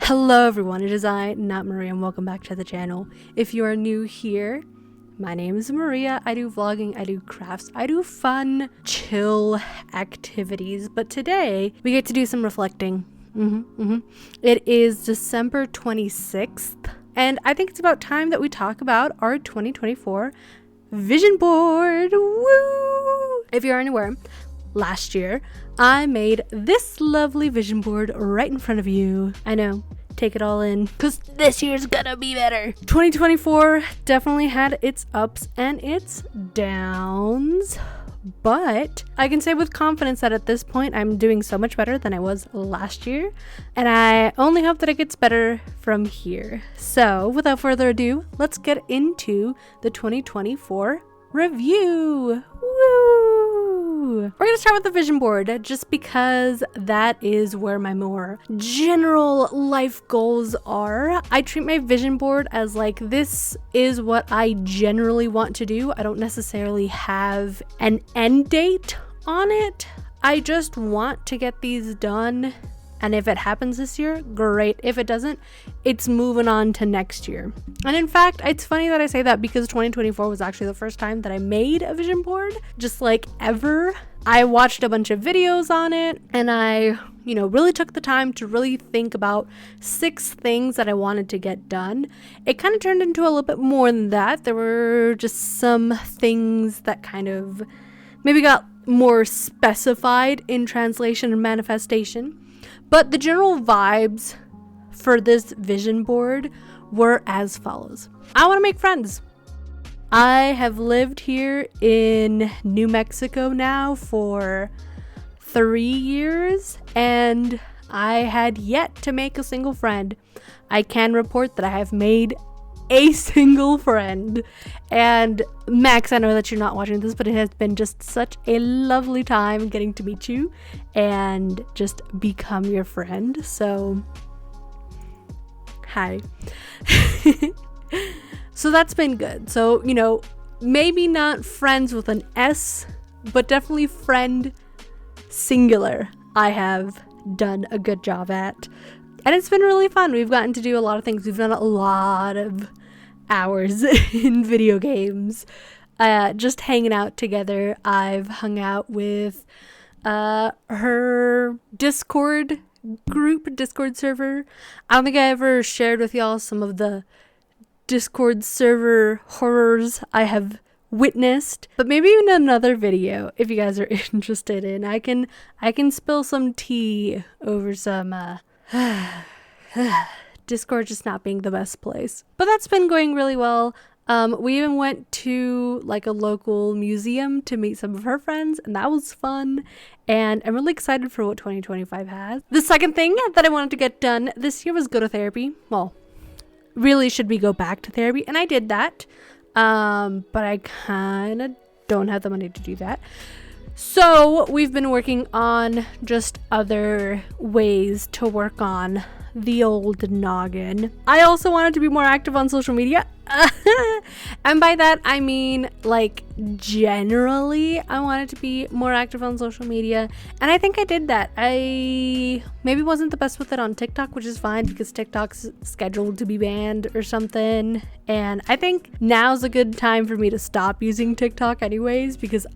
Hello everyone, it is I, not Maria, and welcome back to the channel. If you are new here, my name is Maria. I do vlogging, I do crafts, I do fun, chill activities, but today we get to do some reflecting. It is December 26th, and I think it's about time that we talk about our 2024 vision board. Woo! If you're unaware, last year I made this lovely vision board right in front of you. I know, take it all in, because this year's gonna be better. 2024 definitely had its ups and its downs, but I can say with confidence that at this point I'm doing so much better than I was last year, and I only hope that it gets better from here. So without further ado, let's get into the 2024 review. Woo! We're gonna start with the vision board just because that is where my more general life goals are. I treat my vision board as like, this is what I generally want to do. I don't necessarily have an end date on it. I just want to get these done. And if it happens this year, great. If it doesn't, it's moving on to next year. And in fact, it's funny that I say that because 2024 was actually the first time that I made a vision board, just like ever. I watched a bunch of videos on it and I, really took the time to really think about 6 things that I wanted to get done. It kind of turned into a little bit more than that. There were just some things that kind of maybe got more specified in translation and manifestation. But the general vibes for this vision board were as follows. I want to make friends. I have lived here in New Mexico now for 3 years, and I had yet to make a single friend. I can report that I have made a single friend. And Max, I know that you're not watching this, but it has been just such a lovely time getting to meet you and just become your friend. So hi. So that's been good. So, maybe not friends with an S, but definitely friend singular I have done a good job at. And it's been really fun. We've gotten to do a lot of things. We've done a lot of hours in video games, just hanging out together. I've hung out with her Discord server. I don't think I ever shared with y'all some of the Discord server horrors I have witnessed, but maybe in another video if you guys are interested in. I can spill some tea over some Discord just not being the best place. But that's been going really well. We even went to like a local museum to meet some of her friends, and that was fun. And I'm really excited for what 2025 has. The second thing that I wanted to get done this year was go to therapy. Well, really should we go back to therapy? And I did that. But I kind of don't have the money to do that. So we've been working on just other ways to work on the old noggin. I also wanted to be more active on social media. And by that, I mean, like, generally, I wanted to be more active on social media. And I think I did that. I maybe wasn't the best with it on TikTok, which is fine because TikTok's scheduled to be banned or something. And I think now's a good time for me to stop using TikTok anyways, because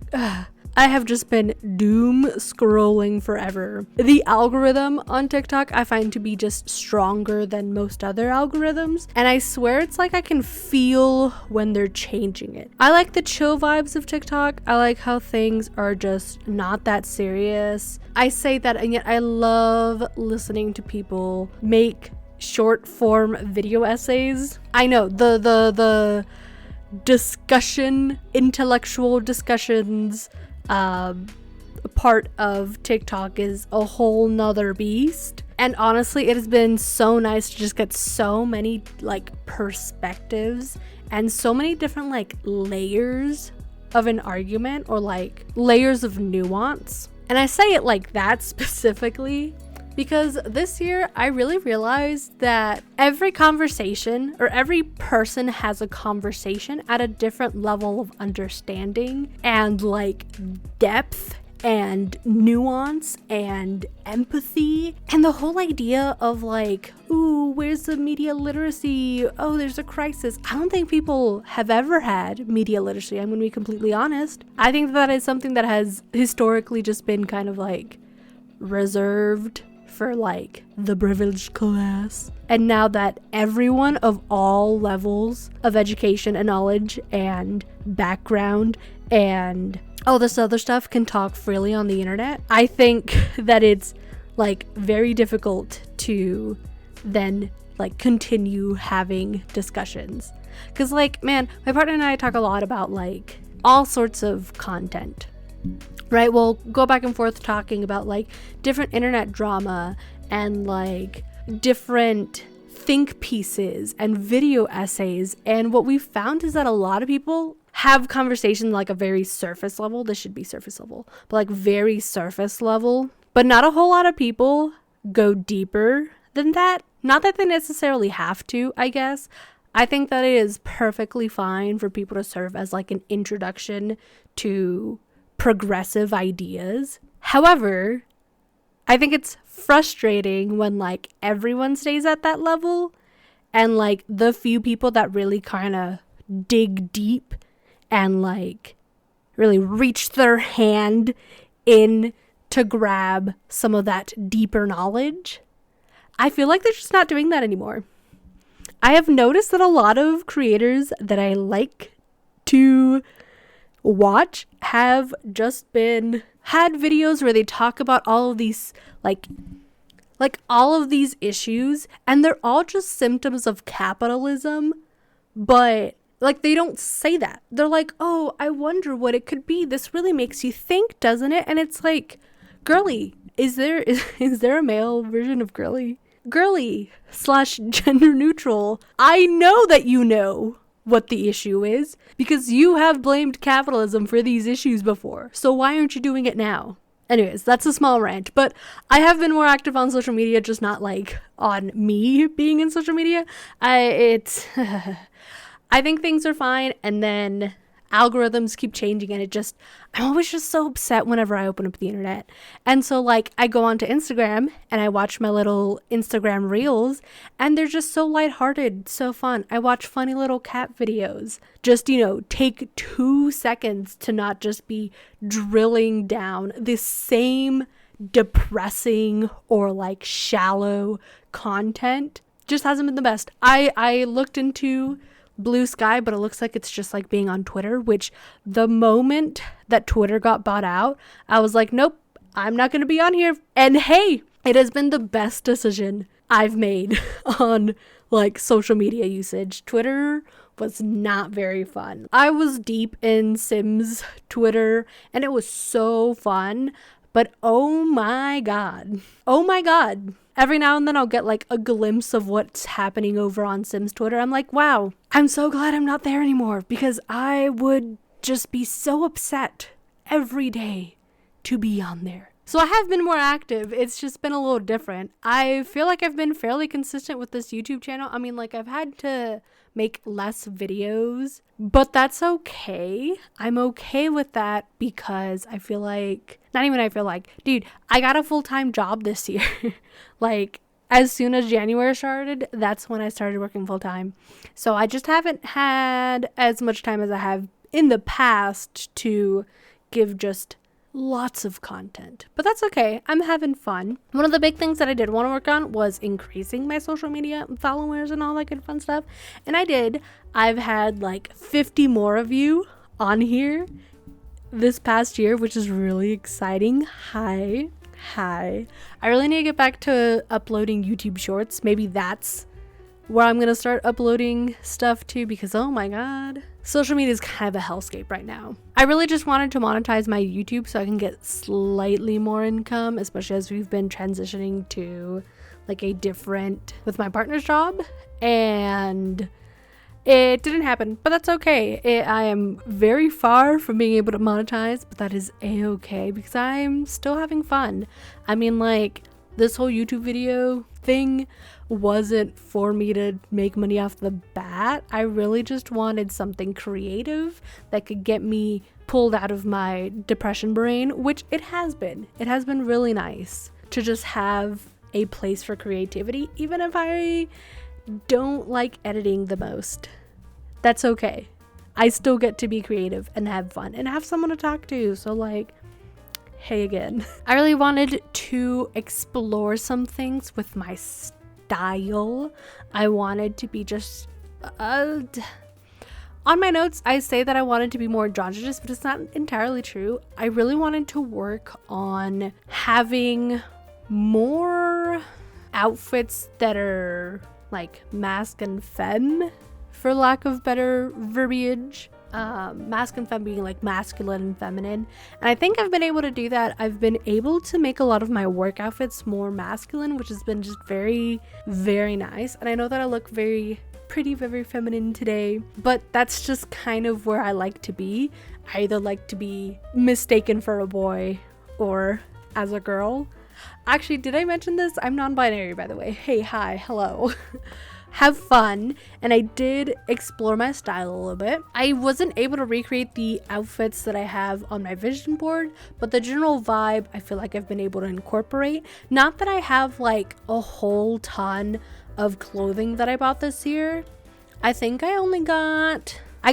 I have just been doom scrolling forever. The algorithm on TikTok I find to be just stronger than most other algorithms, and I swear it's like I can feel when they're changing it. I like the chill vibes of TikTok. I like how things are just not that serious. I say that, and yet I love listening to people make short form video essays. I know the discussion, intellectual discussions part of TikTok is a whole nother beast. And honestly, it has been so nice to just get so many like perspectives and so many different like layers of an argument, or like layers of nuance. And I say it like that specifically because this year I really realized that every conversation, or every person has a conversation at a different level of understanding and like depth and nuance and empathy, and the whole idea of like, ooh, where's the media literacy? Oh, there's a crisis. I don't think people have ever had media literacy. I'm going to be completely honest. I think that is something that has historically just been kind of like reserved for like the privileged class. And now that everyone of all levels of education and knowledge and background and all this other stuff can talk freely on the internet, I think that it's like very difficult to then like continue having discussions. Because like, man, my partner and I talk a lot about like all sorts of content, right? We'll go back and forth talking about like different internet drama and like different think pieces and video essays. And what we found is that a lot of people have conversations like a very surface level. This should be surface level, but like very surface level. But not a whole lot of people go deeper than that. Not that they necessarily have to, I guess. I think that it is perfectly fine for people to serve as like an introduction to progressive ideas. However, I think it's frustrating when like everyone stays at that level and like the few people that really kind of dig deep and like really reach their hand in to grab some of that deeper knowledge, I feel like they're just not doing that anymore. I have noticed that a lot of creators that I like to watch have just had videos where they talk about all of these like all of these issues, and they're all just symptoms of capitalism, but like they don't say that. They're like, oh, I wonder what it could be. This really makes you think, doesn't it? And it's like, girly, is there a male version of girly? Girly / gender neutral. I know that you know what the issue is because you have blamed capitalism for these issues before. So why aren't you doing it now? Anyways, that's a small rant, but I have been more active on social media, just not like on me being in social media. I think things are fine, and then algorithms keep changing, and I'm always just so upset whenever I open up the internet. And so like I go onto Instagram and I watch my little Instagram reels, and they're just so lighthearted, so fun. I watch funny little cat videos. Just, take 2 seconds to not just be drilling down the same depressing or like shallow content. Just hasn't been the best. I looked into Blue Sky, but it looks like it's just like being on Twitter, which the moment that Twitter got bought out, I was like, nope, I'm not going to be on here. And hey, it has been the best decision I've made on like social media usage. Twitter was not very fun. I was deep in Sims Twitter and it was so fun, but oh my god, every now and then I'll get like a glimpse of what's happening over on Sims Twitter. I'm like, wow, I'm so glad I'm not there anymore, because I would just be so upset every day to be on there. So I have been more active. It's just been a little different. I feel like I've been fairly consistent with this YouTube channel. I mean, like I've had to make less videos, but that's okay. I'm okay with that because I feel like, dude, I got a full-time job this year. Like as soon as January started, that's when I started working full-time. So I just haven't had as much time as I have in the past to give just lots of content, but that's okay. I'm having fun. One of the big things that I did want to work on was increasing my social media followers and all that good fun stuff, and I did. I've had like 50 more of you on here this past year, which is really exciting. Hi. I really need to get back to uploading YouTube shorts. Maybe that's where I'm gonna start uploading stuff to, because oh my god, social media is kind of a hellscape right now. I really just wanted to monetize my YouTube so I can get slightly more income, especially as we've been transitioning to like a different with my partner's job, and it didn't happen, but that's okay. I am very far from being able to monetize, but that is a-okay because I'm still having fun. I mean, like, this whole YouTube video thing wasn't for me to make money off the bat. I really just wanted something creative that could get me pulled out of my depression brain, which it has been. It has been really nice to just have a place for creativity, even if I don't like editing the most. That's okay. I still get to be creative and have fun and have someone to talk to. So like, hey again. I really wanted to explore some things with my style. I wanted to be just on my notes, I say that I wanted to be more androgynous, but it's not entirely true. I really wanted to work on having more outfits that are like masc and femme, for lack of better verbiage. Masc and femme being like masculine and feminine, and I think I've been able to do that. I've been able to make a lot of my work outfits more masculine, which has been just very, very nice. And I know that I look very pretty, very feminine today, but that's just kind of where I like to be. I either like to be mistaken for a boy or as a girl. Actually, did I mention this? I'm non-binary, by the way. Hey, hi, hello. Have fun. And I did explore my style a little bit. I wasn't able to recreate the outfits that I have on my vision board, but the general vibe I feel like I've been able to incorporate. Not that I have like a whole ton of clothing that I bought this year. I think I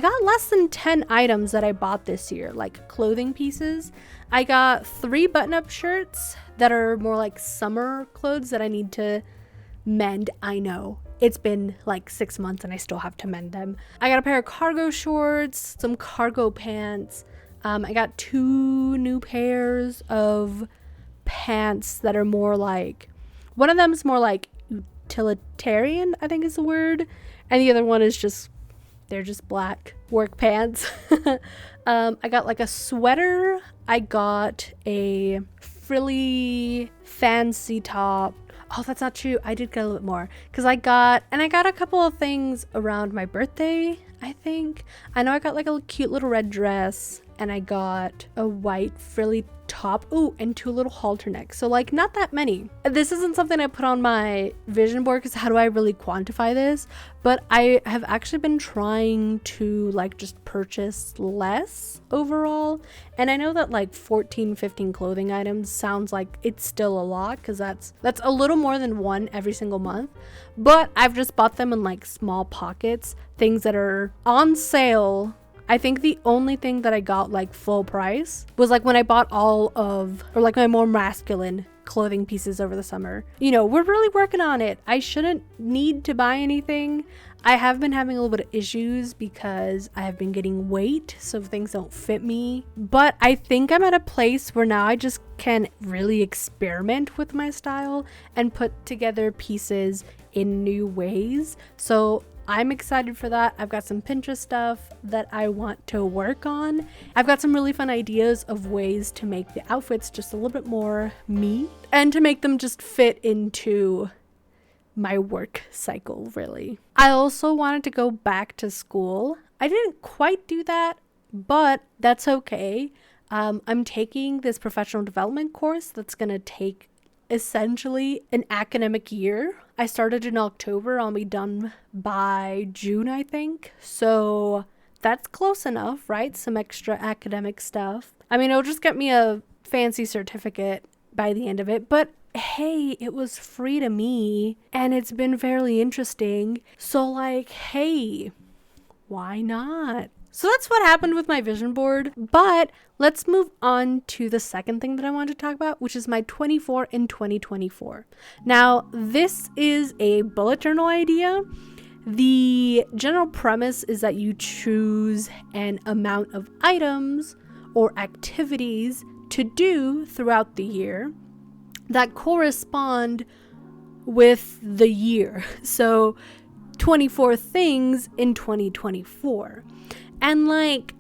got less than 10 items that I bought this year, like clothing pieces. I got 3 button-up shirts that are more like summer clothes that I need to mend. I know. It's been like 6 months and I still have to mend them. I got a pair of cargo shorts, some cargo pants. I got 2 new pairs of pants that are more like, one of them is more like utilitarian, I think is the word. And the other one is they're just black work pants. I got like a sweater. I got a frilly fancy top. Oh, that's not true. I did get a little bit more because I got a couple of things around my birthday, I think. I know I got like a cute little red dress, and I got a white frilly top. Ooh, and 2 little halter necks. So like not that many. This isn't something I put on my vision board because how do I really quantify this? But I have actually been trying to like just purchase less overall. And I know that like 14-15 clothing items sounds like it's still a lot because that's a little more than one every single month. But I've just bought them in like small pockets, things that are on sale. I think the only thing that I got like full price was like when I bought like my more masculine clothing pieces over the summer. You know, we're really working on it. I shouldn't need to buy anything. I have been having a little bit of issues because I have been getting weight, so things don't fit me. But I think I'm at a place where now I just can really experiment with my style and put together pieces in new ways. So I'm excited for that. I've got some Pinterest stuff that I want to work on. I've got some really fun ideas of ways to make the outfits just a little bit more me and to make them just fit into my work cycle, really. I also wanted to go back to school. I didn't quite do that, but that's okay. I'm taking this professional development course that's going to take essentially an academic year. I started in October. I'll be done by June, I think. So that's close enough, right? Some extra academic stuff. I mean, it'll just get me a fancy certificate by the end of it, but hey, it was free to me and it's been fairly interesting. So like, hey, why not? So that's what happened with my vision board, but let's move on to the second thing that I wanted to talk about, which is my 24 in 2024. Now, this is a bullet journal idea. The general premise is that you choose an amount of items or activities to do throughout the year that correspond with the year. So 24 things in 2024. And like,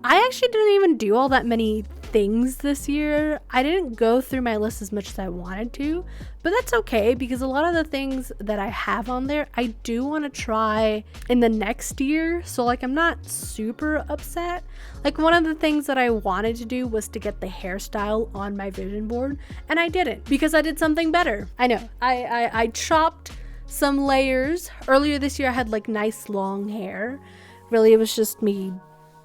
I actually didn't even do all that many things this year. I didn't go through my list as much as I wanted to, but that's okay because a lot of the things that I have on there, I do want to try in the next year. So like, I'm not super upset. Like, one of the things that I wanted to do was to get the hairstyle on my vision board, and I didn't because I did something better. I know. I chopped some layers. Earlier this year, I had like nice long hair. Really, it was just me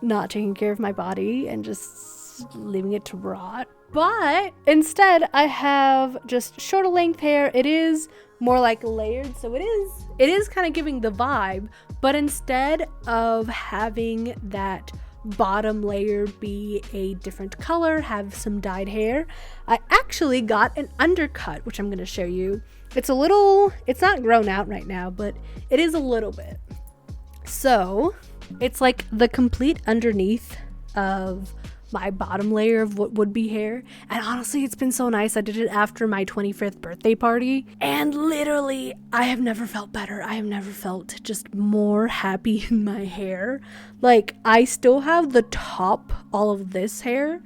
not taking care of my body and just leaving it to rot. But instead, I have just shorter length hair. It is more like layered, so it is kind of giving the vibe. But instead of having that bottom layer be a different color, have some dyed hair, I actually got an undercut, which I'm going to show you. It's not grown out right now, but it is a little bit. So it's like the complete underneath of my bottom layer of what would be hair. And honestly, it's been so nice. I did it after my 25th birthday party, and literally I have never felt better. I have never felt just more happy in my hair. Like, I still have the top, all of this hair,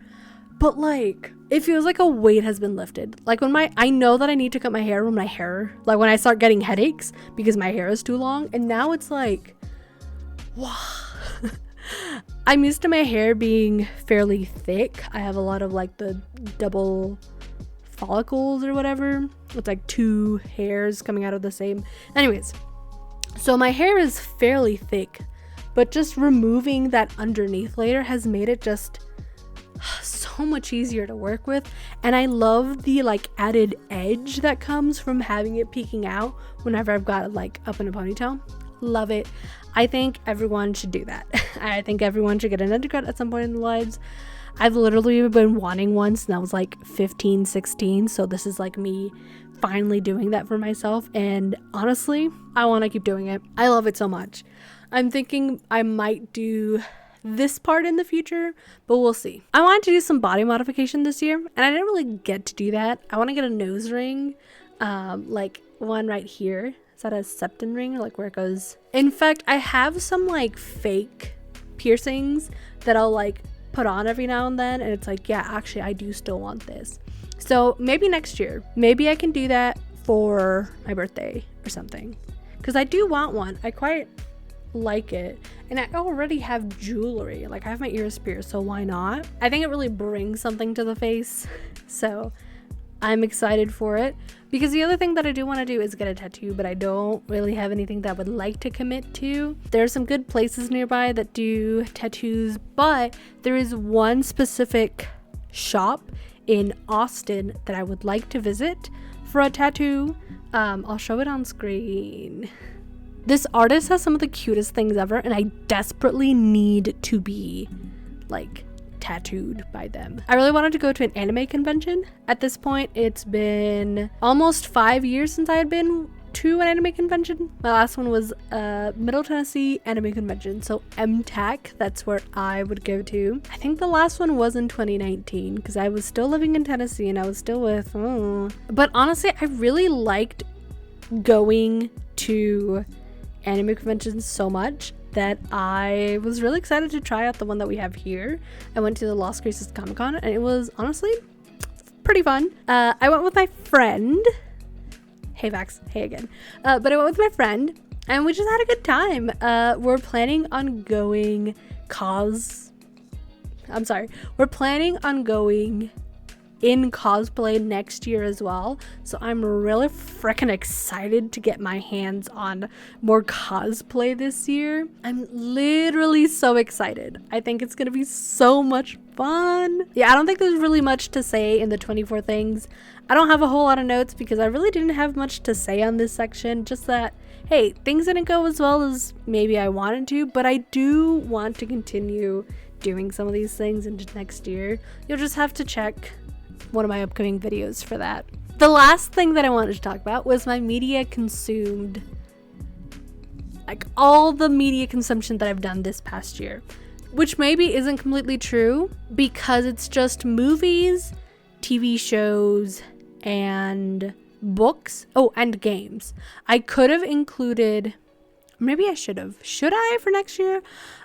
but like, it feels like a weight has been lifted. Like, I know that I need to cut my hair when I start getting headaches because my hair is too long, and now it's like, wow. I'm used to my hair being fairly thick. I have a lot of like the double follicles or whatever. It's like two hairs coming out of the same. Anyways, so my hair is fairly thick, but just removing that underneath layer has made it just so much easier to work with. And I love the like added edge that comes from having it peeking out whenever I've got it like up in a ponytail. Love it. I think everyone should do that. I think everyone should get an undercut at some point in their lives. I've literally been wanting one since I was like 15, 16. So this is like me finally doing that for myself. And honestly, I want to keep doing it. I love it so much. I'm thinking I might do this part in the future, but we'll see. I wanted to do some body modification this year, and I didn't really get to do that. I want to get a nose ring, like one right here. Is that a septum ring, or like where it goes? In fact, I have some like fake piercings that I'll like put on every now and then, and it's like, yeah, actually I do still want this. So maybe next year, maybe I can do that for my birthday or something, because I do want one. I quite like it, and I already have jewelry. Like, I have my ears pierced, so why not? I think it really brings something to the face, so I'm excited for it. Because the other thing that I do want to do is get a tattoo, but I don't really have anything that I would like to commit to. There are some good places nearby that do tattoos, but there is one specific shop in Austin that I would like to visit for a tattoo. I'll show it on screen. This artist has some of the cutest things ever, and I desperately need to be like tattooed by them. I really wanted to go to an anime convention. At this point, it's been almost 5 years since I had been to an anime convention. My last one was Middle Tennessee Anime Convention, so MTAC, that's where I would go to. I think the last one was in 2019 because I was still living in Tennessee and I was still with but honestly, I really liked going to anime conventions so much that I was really excited to try out the one that we have here. I went to the Las Cruces Comic Con, and it was honestly pretty fun. I went with my friend. Hey Vax, hey again. But I went with my friend, and we just had a good time. We're planning on going in cosplay next year as well, so I'm really freaking excited to get my hands on more cosplay this year. I'm literally so excited. I think it's gonna be so much fun. Yeah, I don't think there's really much to say in the 24 things. I don't have a whole lot of notes because I really didn't have much to say on this section, just that, hey, things didn't go as well as maybe I wanted to, but I do want to continue doing some of these things into next year. You'll just have to check one of my upcoming videos for that. The last thing that I wanted to talk about was my media consumed, like all the media consumption that I've done this past year, which maybe isn't completely true because it's just movies, TV shows, and books. Oh, and games. I could have included Maybe I should have. Should I for next year?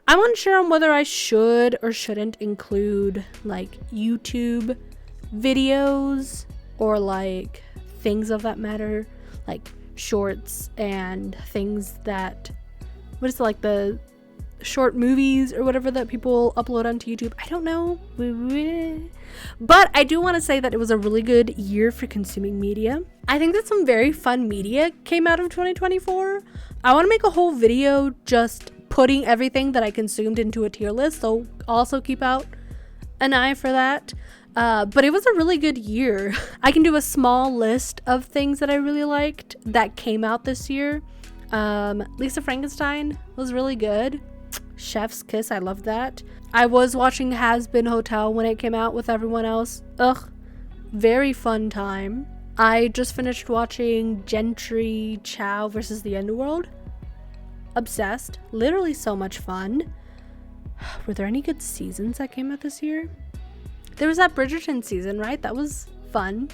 I'm unsure on whether I should or shouldn't include like YouTube videos or like things of that matter, like shorts and things that, what is it, like the short movies or whatever that people upload onto YouTube. I don't know. But I do want to say that it was a really good year for consuming media. I think that some very fun media came out of 2024. I want to make a whole video just putting everything that I consumed into a tier list, so also keep out an eye for that. But it was a really good year. I can do a small list of things that I really liked that came out this year. Lisa Frankenstein was really good. Chef's Kiss, I love that. I was watching Has Been Hotel when it came out with everyone else. Ugh, very fun time. I just finished watching Gentry Chow versus the Underworld. Obsessed. Literally so much fun. Were there any good seasons that came out this year? There was that Bridgerton season, right? That was fun.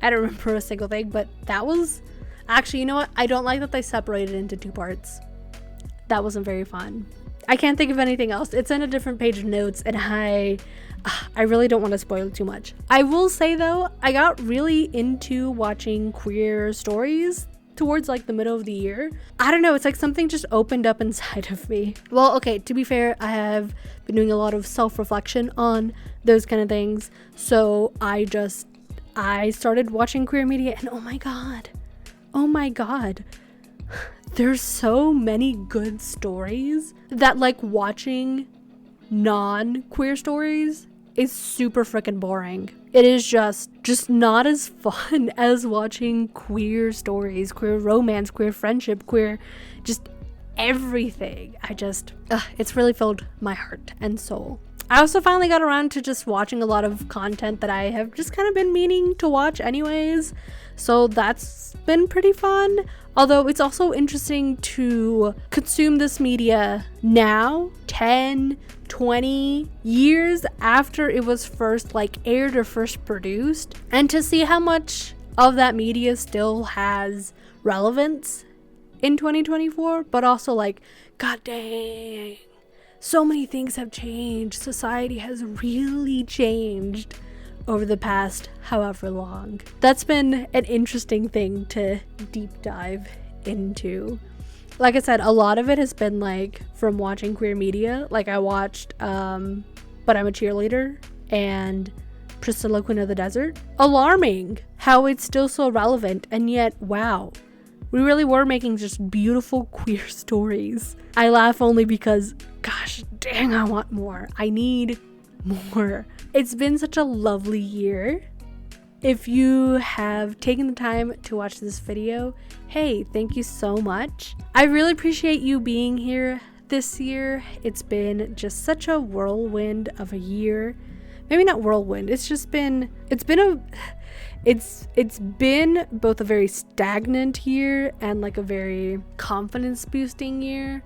I don't remember a single thing, but that was... Actually, you know what? I don't like that they separated into 2 parts. That wasn't very fun. I can't think of anything else. It's in a different page of notes, and I really don't want to spoil too much. I will say though, I got really into watching queer stories towards like the middle of the year. I don't know, it's like something just opened up inside of me. Well, okay, to be fair, I have been doing a lot of self-reflection on those kind of things. So I started watching queer media, and oh my god. There's so many good stories that like watching non-queer stories is super freaking boring. It is just not as fun as watching queer stories, queer romance, queer friendship, queer just everything. It's really filled my heart and soul. I also finally got around to just watching a lot of content that I have just kind of been meaning to watch anyways. So that's been pretty fun. Although it's also interesting to consume this media now, 10, 20 years after it was first like aired or first produced, and to see how much of that media still has relevance in 2024, but also like, god dang, so many things have changed. Society has really changed over the past however long. That's been an interesting thing to deep dive into. Like I said, a lot of it has been like from watching queer media. Like I watched But I'm a Cheerleader and Priscilla Queen of the Desert. Alarming how it's still so relevant, and yet wow, we really were making just beautiful queer stories. I laugh only because gosh dang, I want more. I need more. It's been such a lovely year. If you have taken the time to watch this video, hey, thank you so much. I really appreciate you being here this year. It's been just such a whirlwind of a year. Maybe not whirlwind. It's been both a very stagnant year and like a very confidence boosting year.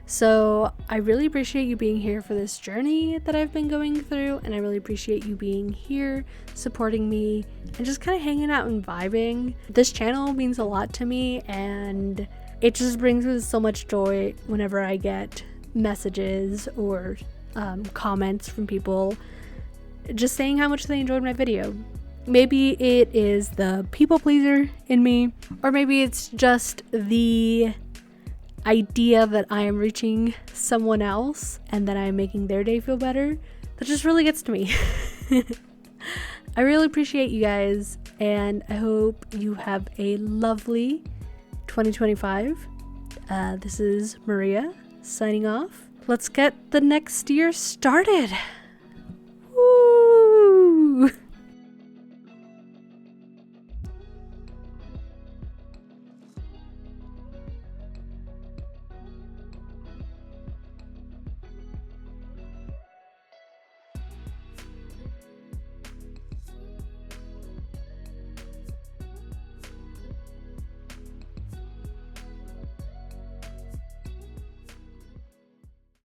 So I really appreciate you being here for this journey that I've been going through, and I really appreciate you being here, supporting me, and just kind of hanging out and vibing. This channel means a lot to me, and it just brings me so much joy whenever I get messages or comments from people just saying how much they enjoyed my video. Maybe it is the people pleaser in me, or maybe it's just the idea that I am reaching someone else and that I'm making their day feel better. That just really gets to me. I really appreciate you guys, and I hope you have a lovely 2025. This is Maria signing off. Let's get the next year started.